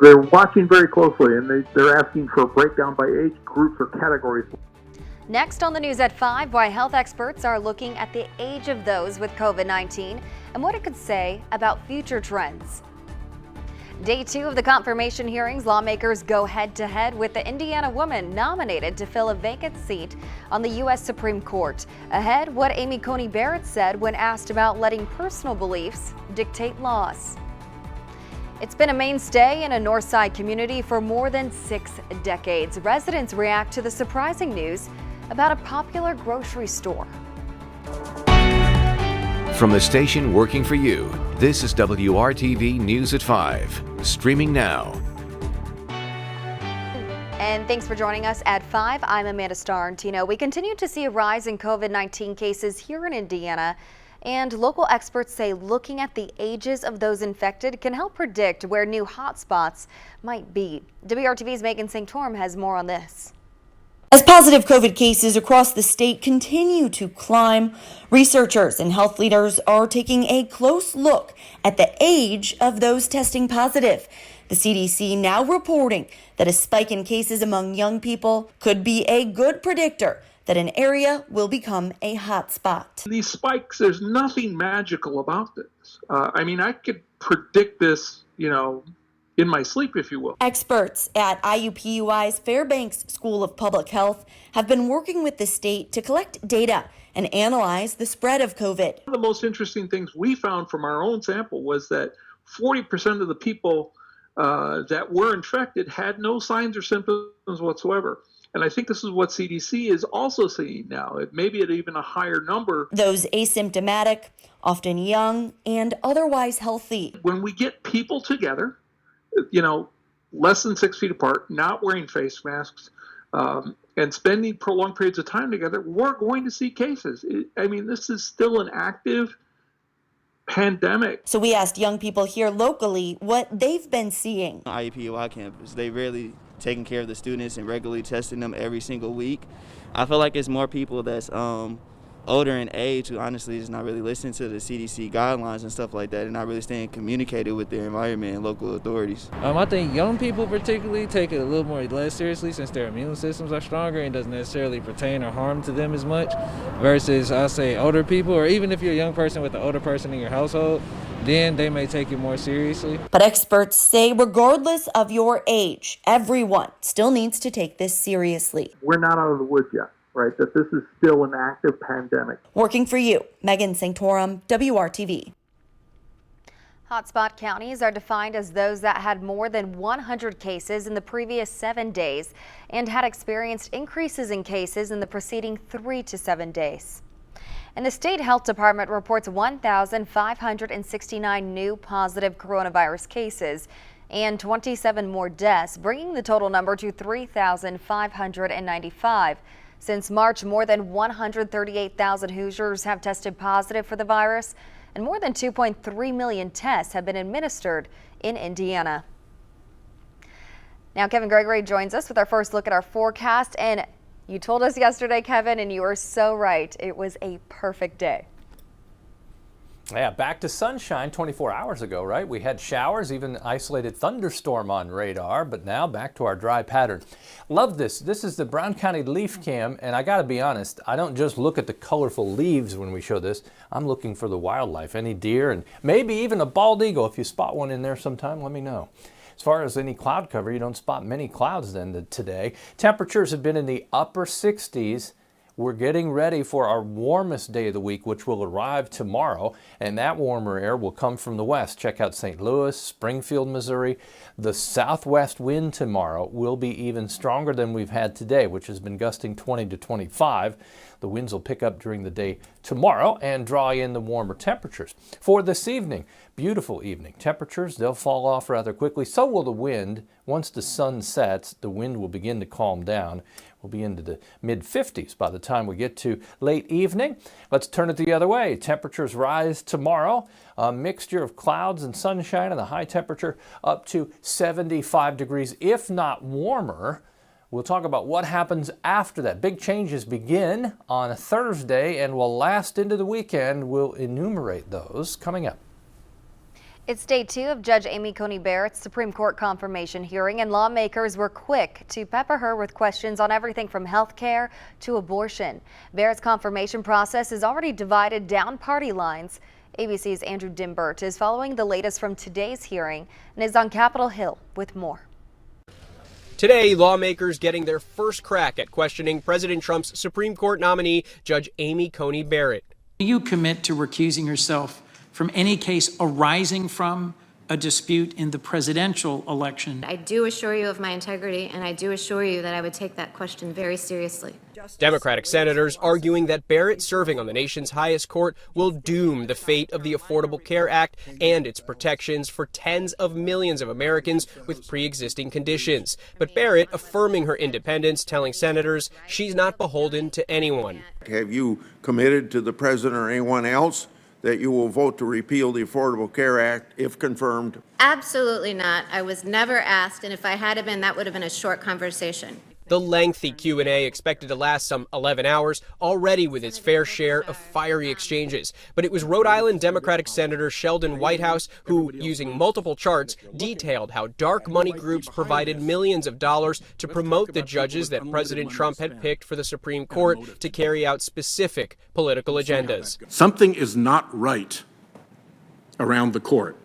they're watching very closely, and they're asking for a breakdown by age groups or categories. Next on the news at 5, why health experts are looking at the age of those with COVID-19 and what it could say about future trends. Day 2 of the confirmation hearings, lawmakers go head-to-head with the Indiana woman nominated to fill a vacant seat on the U.S. Supreme Court. Ahead, what Amy Coney Barrett said when asked about letting personal beliefs dictate laws. It's been a mainstay in a Northside community for more than 6 decades. Residents react to the surprising news about a popular grocery store. From the station working for you, this is WRTV News at 5, streaming now. And thanks for joining us at 5. I'm Amanda Starrentino. We continue to see a rise in COVID-19 cases here in Indiana, and local experts say looking at the ages of those infected can help predict where new hotspots might be. WRTV's Megan Sanctorum has more on this. As positive COVID cases across the state continue to climb, researchers and health leaders are taking a close look at the age of those testing positive. The CDC now reporting that a spike in cases among young people could be a good predictor that an area will become a hotspot. These spikes, there's nothing magical about this. I could predict this, in my sleep, if you will. Experts at IUPUI's Fairbanks School of Public Health have been working with the state to collect data and analyze the spread of COVID. One of the most interesting things we found from our own sample was that 40% of the people that were infected had no signs or symptoms whatsoever. And I think this is what CDC is also seeing now. It may be at even a higher number. Those asymptomatic, often young, and otherwise healthy. When we get people together, less than 6 feet apart, not wearing face masks, and spending prolonged periods of time together, we're going to see cases. This is still an active pandemic. So we asked young people here locally what they've been seeing. IUPUI campus, they really taking care of the students and regularly testing them every single week. I feel like it's more people that's older in age who honestly is not really listening to the CDC guidelines and stuff like that, and not really staying communicated with their environment and local authorities. I think young people particularly take it a little more less seriously since their immune systems are stronger and doesn't necessarily pertain or harm to them as much, versus I say older people, or even if you're a young person with an older person in your household, then they may take it more seriously. But experts say regardless of your age, everyone still needs to take this seriously. We're not out of the woods yet. Right, that this is still an active pandemic. Working for you, Megan Sanctorum, WRTV. Hotspot counties are defined as those that had more than 100 cases in the previous 7 days and had experienced increases in cases in the preceding 3 to 7 days. And the state health department reports 1,569 new positive coronavirus cases and 27 more deaths, bringing the total number to 3,595. Since March, more than 138,000 Hoosiers have tested positive for the virus, and more than 2.3 million tests have been administered in Indiana. Now, Kevin Gregory joins us with our first look at our forecast. And you told us yesterday, Kevin, and you were so right. It was a perfect day. Yeah, back to sunshine 24 hours ago, right? We had showers, even isolated thunderstorm on radar, but now back to our dry pattern. Love this. This is the Brown County leaf cam, and I got to be honest, I don't just look at the colorful leaves when we show this. I'm looking for the wildlife, any deer, and maybe even a bald eagle. If you spot one in there sometime, let me know. As far as any cloud cover, you don't spot many clouds then today. Temperatures have been in the upper 60s. We're getting ready for our warmest day of the week, which will arrive tomorrow, and that warmer air will come from the west. Check out St. Louis, Springfield, Missouri. The southwest wind tomorrow will be even stronger than we've had today, which has been gusting 20 to 25. The winds will pick up during the day tomorrow and draw in the warmer temperatures. For this evening, beautiful evening temperatures. They'll fall off rather quickly. So will the wind. Once the sun sets, the wind will begin to calm down. We'll be into the mid-50s by the time we get to late evening. Let's turn it the other way. Temperatures rise tomorrow. A mixture of clouds and sunshine, and the high temperature up to 75 degrees, if not warmer. We'll talk about what happens after that. Big changes begin on a Thursday and will last into the weekend. We'll enumerate those coming up. It's day 2 of Judge Amy Coney Barrett's Supreme Court confirmation hearing, and lawmakers were quick to pepper her with questions on everything from health care to abortion. Barrett's confirmation process has already divided down party lines. ABC's Andrew Dimbert is following the latest from today's hearing and is on Capitol Hill with more. Today, lawmakers getting their first crack at questioning President Trump's Supreme Court nominee, Judge Amy Coney Barrett. Do you commit to recusing yourself from any case arising from a dispute in the presidential election? I do assure you of my integrity, and I do assure you that I would take that question very seriously. Democratic senators arguing that Barrett serving on the nation's highest court will doom the fate of the Affordable Care Act and its protections for tens of millions of Americans with pre-existing conditions. But Barrett affirming her independence, telling senators she's not beholden to anyone. Have you committed to the president or anyone else that you will vote to repeal the Affordable Care Act if confirmed? Absolutely not. I was never asked, and if I had been, that would have been a short conversation. The lengthy Q&A expected to last some 11 hours, already with its fair share of fiery exchanges. But it was Rhode Island Democratic Senator Sheldon Whitehouse who, using multiple charts, detailed how dark money groups provided millions of dollars to promote the judges that President Trump had picked for the Supreme Court to carry out specific political agendas. Something is not right around the court,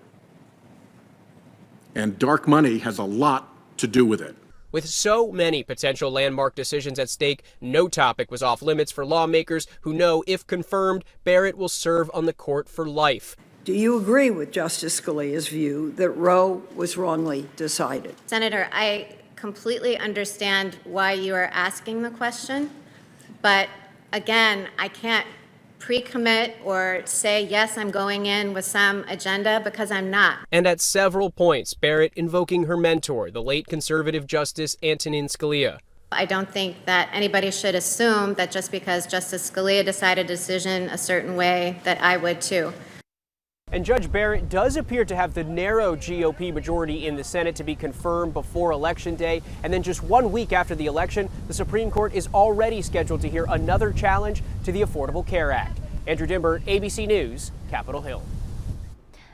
and dark money has a lot to do with it. With so many potential landmark decisions at stake, no topic was off limits for lawmakers who know, if confirmed, Barrett will serve on the court for life. Do you agree with Justice Scalia's view that Roe was wrongly decided? Senator, I completely understand why you are asking the question, but again, I can't pre-commit or say, yes, I'm going in with some agenda, because I'm not. And at several points, Barrett invoking her mentor, the late conservative Justice Antonin Scalia. I don't think that anybody should assume that just because Justice Scalia decided a decision a certain way, that I would too. And Judge Barrett does appear to have the narrow GOP majority in the Senate to be confirmed before Election Day. And then just 1 week after the election, the Supreme Court is already scheduled to hear another challenge to the Affordable Care Act. Andrew Dimbert, ABC News, Capitol Hill.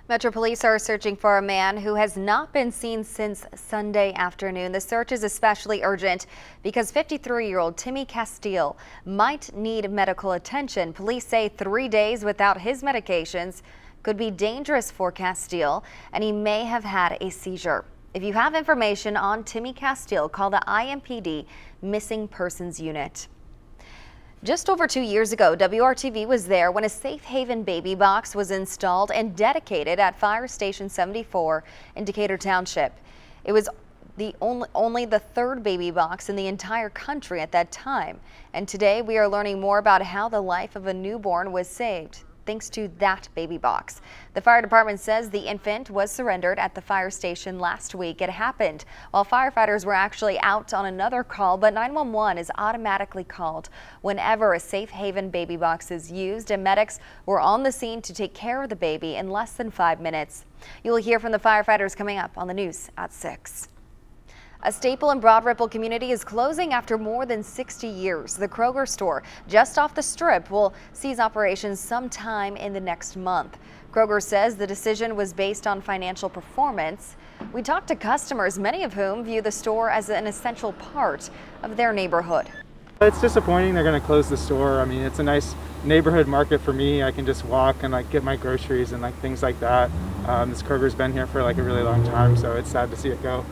Metro Police are searching for a man who has not been seen since Sunday afternoon. The search is especially urgent because 53-year-old Timmy Castile might need medical attention. Police say 3 days without his medications could be dangerous for Castile, and he may have had a seizure. If you have information on Timmy Castile, call the IMPD Missing Persons Unit. Just over 2 years ago, WRTV was there when a safe haven baby box was installed and dedicated at Fire Station 74 in Decatur Township. It was only the third baby box in the entire country at that time. And today we are learning more about how the life of a newborn was saved thanks to that baby box. The fire department says the infant was surrendered at the fire station last week. It happened while firefighters were actually out on another call, but 911 is automatically called whenever a safe haven baby box is used, and medics were on the scene to take care of the baby in less than 5 minutes. You will hear from the firefighters coming up on the news at 6. A staple in Broad Ripple community is closing after more than 60 years. The Kroger store just off the strip will cease operations sometime in the next month. Kroger says the decision was based on financial performance. We talked to customers, many of whom view the store as an essential part of their neighborhood. It's disappointing they're going to close the store. I mean, it's a nice neighborhood market for me. I can just walk and get my groceries and things like that. This Kroger's been here for a really long time, so it's sad to see it go.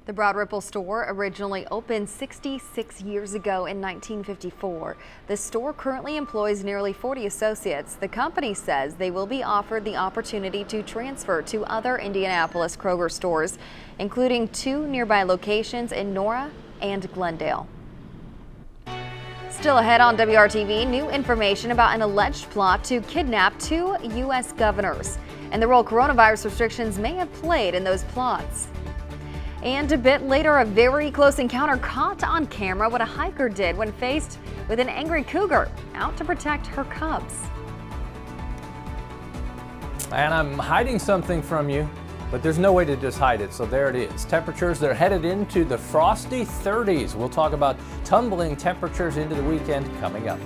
The Broad Ripple store originally opened 66 years ago in 1954. The store currently employs nearly 40 associates. The company says they will be offered the opportunity to transfer to other Indianapolis Kroger stores, including 2 nearby locations in Nora and Glendale. Still ahead on WRTV, new information about an alleged plot to kidnap 2 U.S. governors and the role coronavirus restrictions may have played in those plots. And a bit later, a very close encounter caught on camera what a hiker did when faced with an angry cougar out to protect her cubs. And I'm hiding something from you, but there's no way to just hide it, so there it is. Temperatures, they're headed into the frosty 30s. We'll talk about tumbling temperatures into the weekend coming up.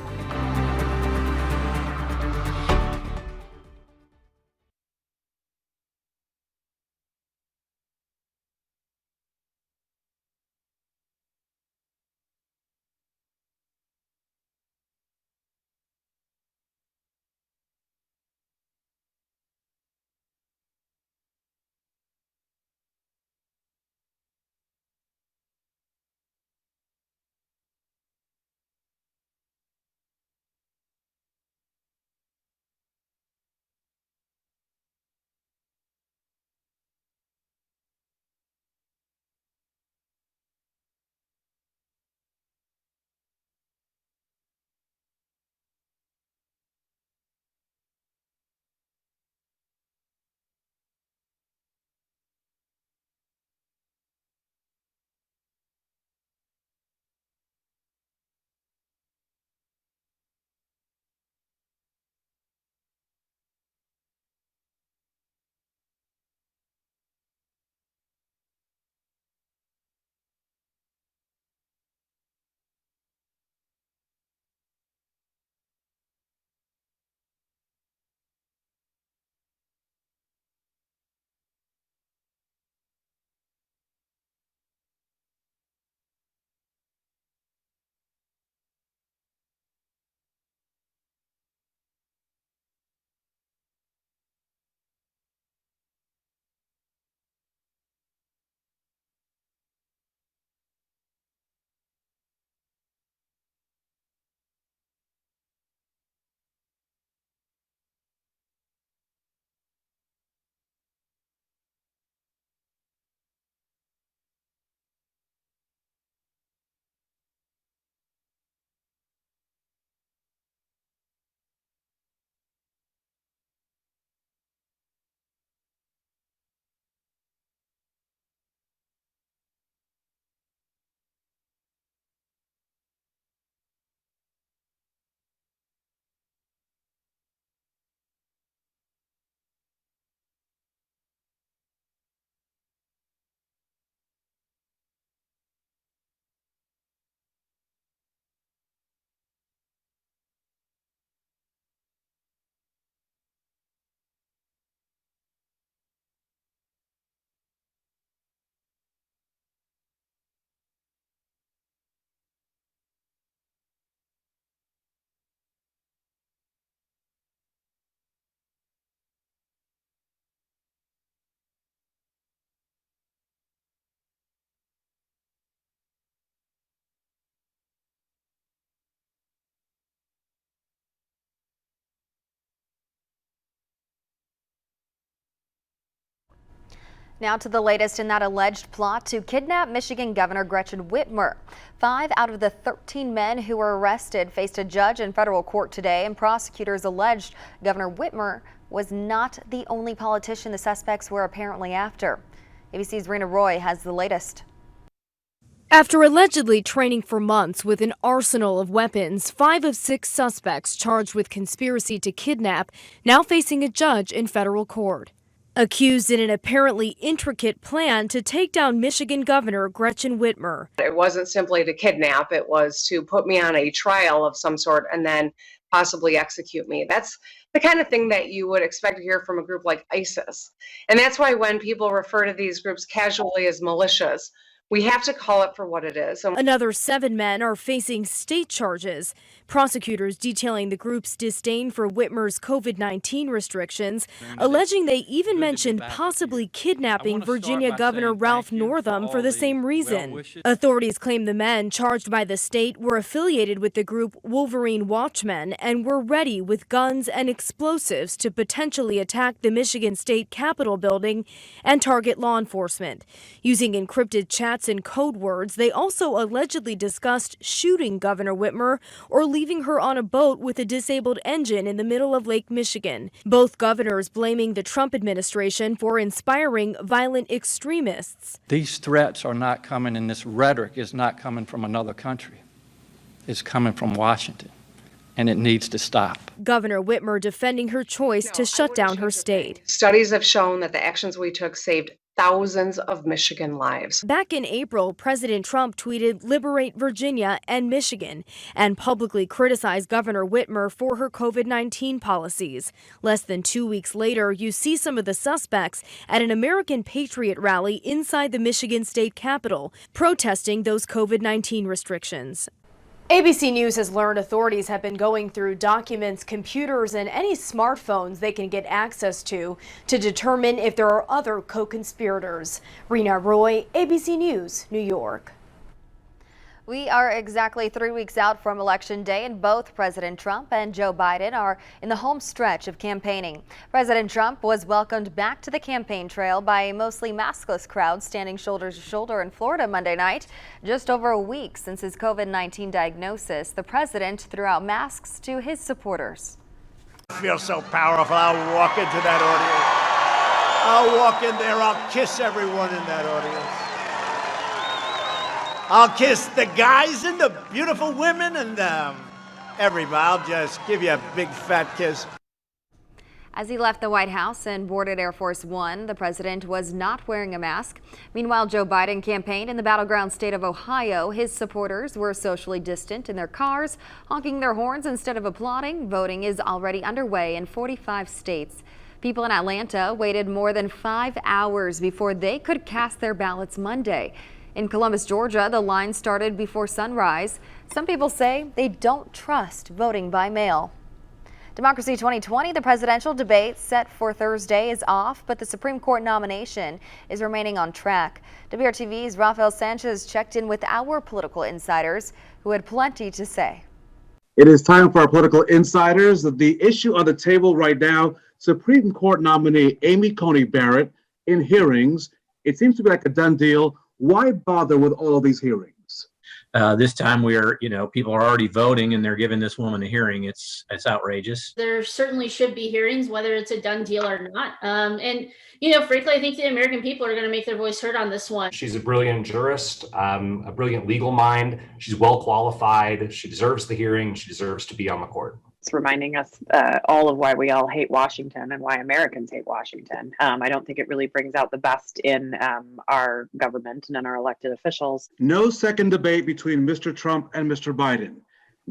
Now to the latest in that alleged plot to kidnap Michigan Governor Gretchen Whitmer. 5 out of the 13 men who were arrested faced a judge in federal court today, and prosecutors alleged Governor Whitmer was not the only politician the suspects were apparently after. ABC's Rena Roy has the latest. After allegedly training for months with an arsenal of weapons, 5 of 6 suspects charged with conspiracy to kidnap now facing a judge in federal court. Accused in an apparently intricate plan to take down Michigan Governor Gretchen Whitmer. It wasn't simply to kidnap, it was to put me on a trial of some sort and then possibly execute me. That's the kind of thing that you would expect to hear from a group like ISIS. And that's why when people refer to these groups casually as militias, we have to call it for what it is. Another 7 men are facing state charges. Prosecutors detailing the group's disdain for Whitmer's COVID-19 restrictions, alleging they even mentioned possibly kidnapping Virginia Governor Ralph Northam for the same reason. Authorities claim the men charged by the state were affiliated with the group Wolverine Watchmen and were ready with guns and explosives to potentially attack the Michigan State Capitol building and target law enforcement. Using encrypted chats and code words, they also allegedly discussed shooting Governor Whitmer or leaving her on a boat with a disabled engine in the middle of Lake Michigan. Both governors blaming the Trump administration for inspiring violent extremists. These threats are not coming, and this rhetoric is not coming from another country. It's coming from Washington, and it needs to stop. Governor Whitmer defending her choice to shut down her state. Studies have shown that the actions we took saved thousands of Michigan lives. Back in April, President Trump tweeted, "Liberate Virginia and Michigan," and publicly criticized Governor Whitmer for her COVID-19 policies. Less than 2 weeks later, you see some of the suspects at an American Patriot rally inside the Michigan State Capitol, protesting those COVID-19 restrictions. ABC News has learned authorities have been going through documents, computers, and any smartphones they can get access to determine if there are other co-conspirators. Rena Roy, ABC News, New York. We are exactly 3 weeks out from Election Day, and both President Trump and Joe Biden are in the home stretch of campaigning. President Trump was welcomed back to the campaign trail by a mostly maskless crowd standing shoulder to shoulder in Florida Monday night. Just over a week since his COVID-19 diagnosis, the president threw out masks to his supporters. I feel so powerful. I'll walk into that audience. I'll walk in there. I'll kiss everyone in that audience. I'll kiss the guys and the beautiful women and everybody. I'll just give you a big fat kiss. As he left the White House and boarded Air Force One, the president was not wearing a mask. Meanwhile, Joe Biden campaigned in the battleground state of Ohio. His supporters were socially distant in their cars, honking their horns instead of applauding. Voting is already underway in 45 states. People in Atlanta waited more than 5 hours before they could cast their ballots Monday. In Columbus, Georgia, the line started before sunrise. Some people say they don't trust voting by mail. Democracy 2020, the presidential debate set for Thursday, is off, but the Supreme Court nomination is remaining on track. WRTV's Rafael Sanchez checked in with our political insiders who had plenty to say. It is time for our political insiders. The issue on the table right now, Supreme Court nominee Amy Coney Barrett in hearings. It seems to be like a done deal. Why bother with all of these hearings? This time people are already voting and they're giving this woman a hearing. It's outrageous. There certainly should be hearings, whether it's a done deal or not. And frankly, I think the American people are going to make their voice heard on this one. She's a brilliant jurist, a brilliant legal mind. She's well qualified. She deserves the hearing. She deserves to be on the court. It's reminding us all of why we all hate Washington and why Americans hate Washington. I don't think it really brings out the best in our government and in our elected officials. No second debate between Mr. Trump and Mr. Biden.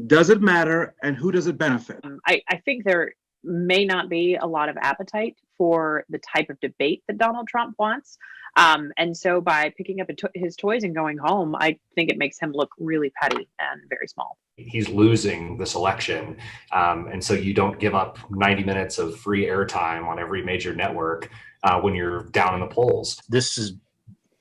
Does it matter, and who does it benefit? I think there may not be a lot of appetite for the type of debate that Donald Trump wants. And so by picking up his toys and going home, I think it makes him look really petty and very small. He's losing this election. And so you don't give up 90 minutes of free airtime on every major network when you're down in the polls. This is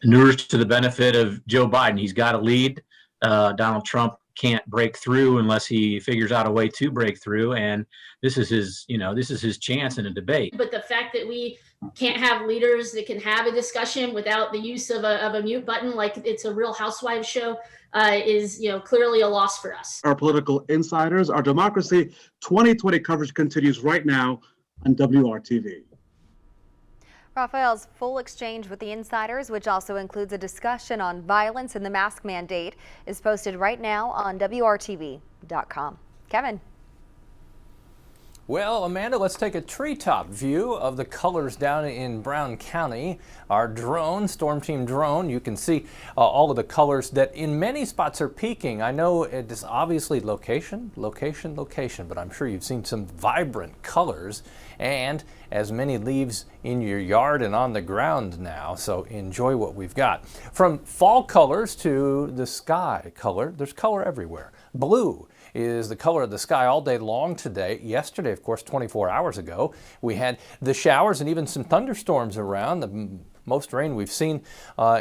inures to the benefit of Joe Biden. He's got a lead. Donald Trump can't break through unless he figures out a way to break through. And this is his chance in a debate. But the fact that we can't have leaders that can have a discussion without the use of a mute button, like it's a Real Housewives show, is clearly a loss for us. Our political insiders, our Democracy 2020 coverage continues right now on WRTV. Raphael's full exchange with the insiders, which also includes a discussion on violence and the mask mandate, is posted right now on WRTV.com. Kevin. Well, Amanda, let's take a treetop view of the colors down in Brown County. Our drone, Storm Team drone, you can see all of the colors that in many spots are peaking. I know it is obviously location, but I'm sure you've seen some vibrant colors and as many leaves in your yard and on the ground now, so enjoy what we've got. From fall colors to the sky color, there's color everywhere. Blue is the color of the sky all day long today. Yesterday, of course, 24 hours ago, we had the showers and even some thunderstorms around, the most rain we've seen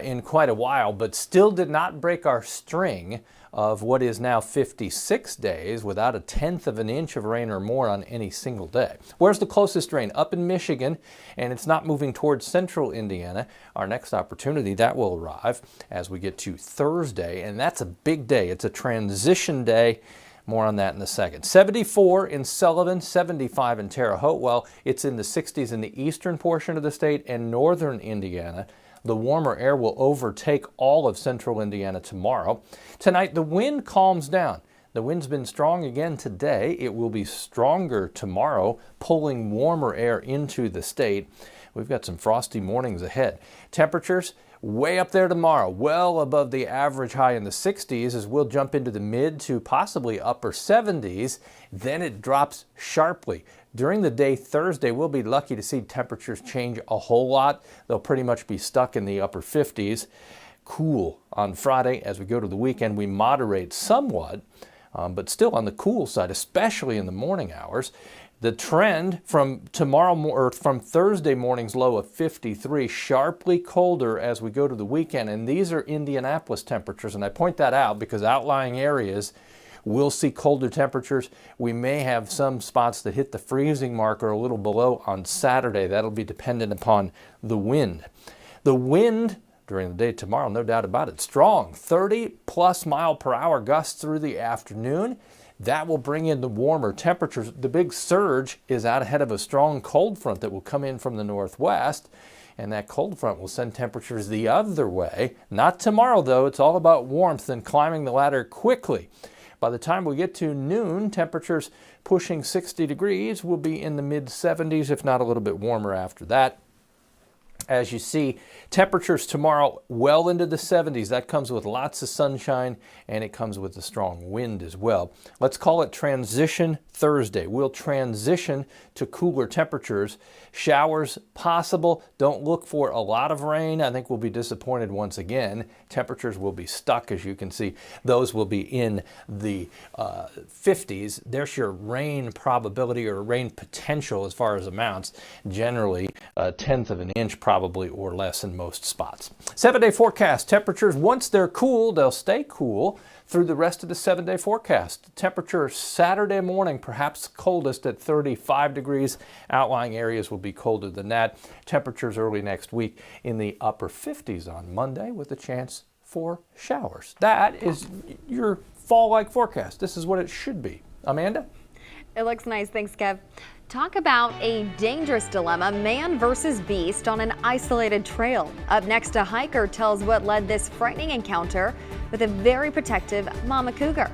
in quite a while, but still did not break our string of what is now 56 days without a tenth of an inch of rain or more on any single day. Where's the closest rain? Up in Michigan, and it's not moving towards central Indiana. Our next opportunity, that will arrive as we get to Thursday, and that's a big day. It's a transition day. More on that in a second. 74 in Sullivan, 75 in Terre Haute. Well, it's in the 60s in the eastern portion of the state and northern Indiana. The warmer air will overtake all of central Indiana tomorrow. Tonight, the wind calms down. The wind's been strong again today. It will be stronger tomorrow, pulling warmer air into the state. We've got some frosty mornings ahead. Temperatures way up there tomorrow, well above the average high in the 60s as we'll jump into the mid to possibly upper 70s. Then it drops sharply. During the day Thursday, we'll be lucky to see temperatures change a whole lot. They'll pretty much be stuck in the upper 50s. Cool on Friday. As we go to the weekend, we moderate somewhat, but still on the cool side, especially in the morning hours. The trend from from Thursday morning's low of 53, sharply colder as we go to the weekend, and these are Indianapolis temperatures, and I point that out because outlying areas will see colder temperatures. We may have some spots that hit the freezing mark or a little below on Saturday. That'll be dependent upon the wind. The wind during the day tomorrow, no doubt about it, strong, 30+ mile per hour gusts through the afternoon. That will bring in the warmer temperatures. The big surge is out ahead of a strong cold front that will come in from the northwest, and that cold front will send temperatures the other way. Not tomorrow, though. It's all about warmth and climbing the ladder quickly. By the time we get to noon, temperatures pushing 60 degrees will be in the mid-70s, if not a little bit warmer after that. As you see, temperatures tomorrow well into the 70s. That comes with lots of sunshine, and it comes with a strong wind as well. Let's call it Transition Thursday. We'll transition to cooler temperatures. Showers possible. Don't look for a lot of rain. I think we'll be disappointed once again. Temperatures will be stuck, as you can see. Those will be in the 50s. There's your rain probability or rain potential as far as amounts. Generally, a tenth of an inch probably or less in most spots. 7-day forecast. Temperatures, once they're cool, they'll stay cool through the rest of the 7-day forecast. Temperature Saturday morning, perhaps coldest at 35 degrees. Outlying areas will be colder than that. Temperatures early next week in the upper 50s on Monday with a chance for showers. That is your fall-like forecast. This is what it should be. Amanda? It looks nice. Thanks, Kev. Talk about a dangerous dilemma, man versus beast on an isolated trail. Up next, a hiker tells what led this frightening encounter with a very protective mama cougar.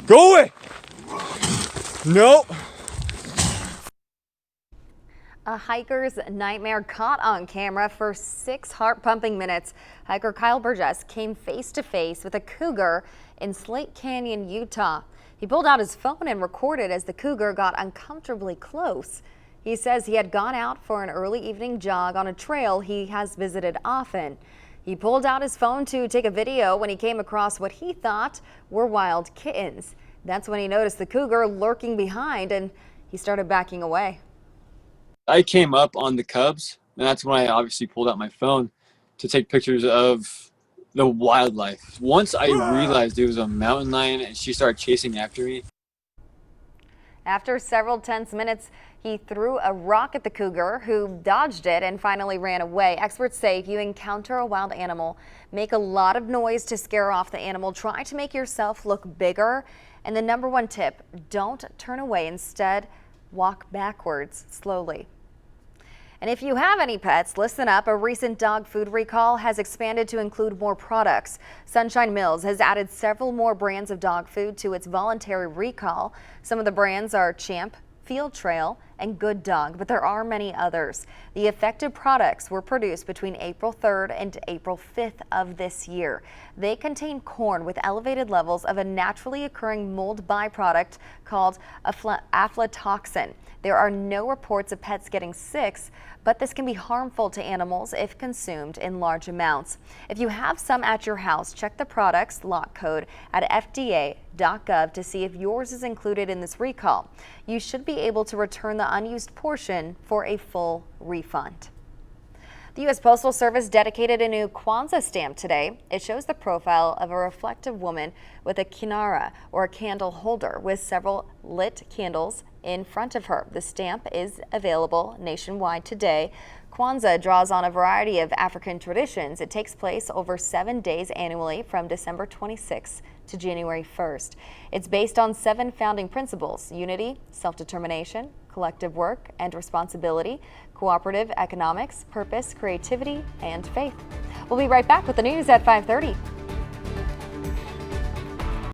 Go away! Nope. A hiker's nightmare caught on camera for 6 heart-pumping minutes. Hiker Kyle Burgess came face to face with a cougar in Slate Canyon, Utah. He pulled out his phone and recorded as the cougar got uncomfortably close. He says he had gone out for an early evening jog on a trail he has visited often. He pulled out his phone to take a video when he came across what he thought were wild kittens. That's when he noticed the cougar lurking behind and he started backing away. I came up on the cubs, and that's when I obviously pulled out my phone to take pictures of the wildlife. Once I realized it was a mountain lion and she started chasing after me. After several tense minutes, he threw a rock at the cougar, who dodged it and finally ran away. Experts say if you encounter a wild animal, make a lot of noise to scare off the animal. Try to make yourself look bigger. And the #1 tip, don't turn away. Instead, walk backwards slowly. And if you have any pets, listen up. A recent dog food recall has expanded to include more products. Sunshine Mills has added several more brands of dog food to its voluntary recall. Some of the brands are Champ, Field Trail, and Good Dog, but there are many others. The affected products were produced between April 3rd and April 5th of this year. They contain corn with elevated levels of a naturally occurring mold byproduct called aflatoxin. There are no reports of pets getting sick, but this can be harmful to animals if consumed in large amounts. If you have some at your house, check the product's lot code at fda.gov to see if yours is included in this recall. You should be able to return the unused portion for a full refund. The U.S. Postal Service dedicated a new KWANZAA stamp today. It shows the profile of a reflective woman with a kinara, or a candle holder, with several lit candles in front of her. The stamp is available nationwide today. KWANZAA draws on a variety of African traditions. It takes place over 7 days annually from December 26th to January 1st. It's based on 7 founding principles: unity, self-determination, collective work and responsibility, cooperative economics, purpose, creativity, and faith. We'll be right back with the news at 5:30.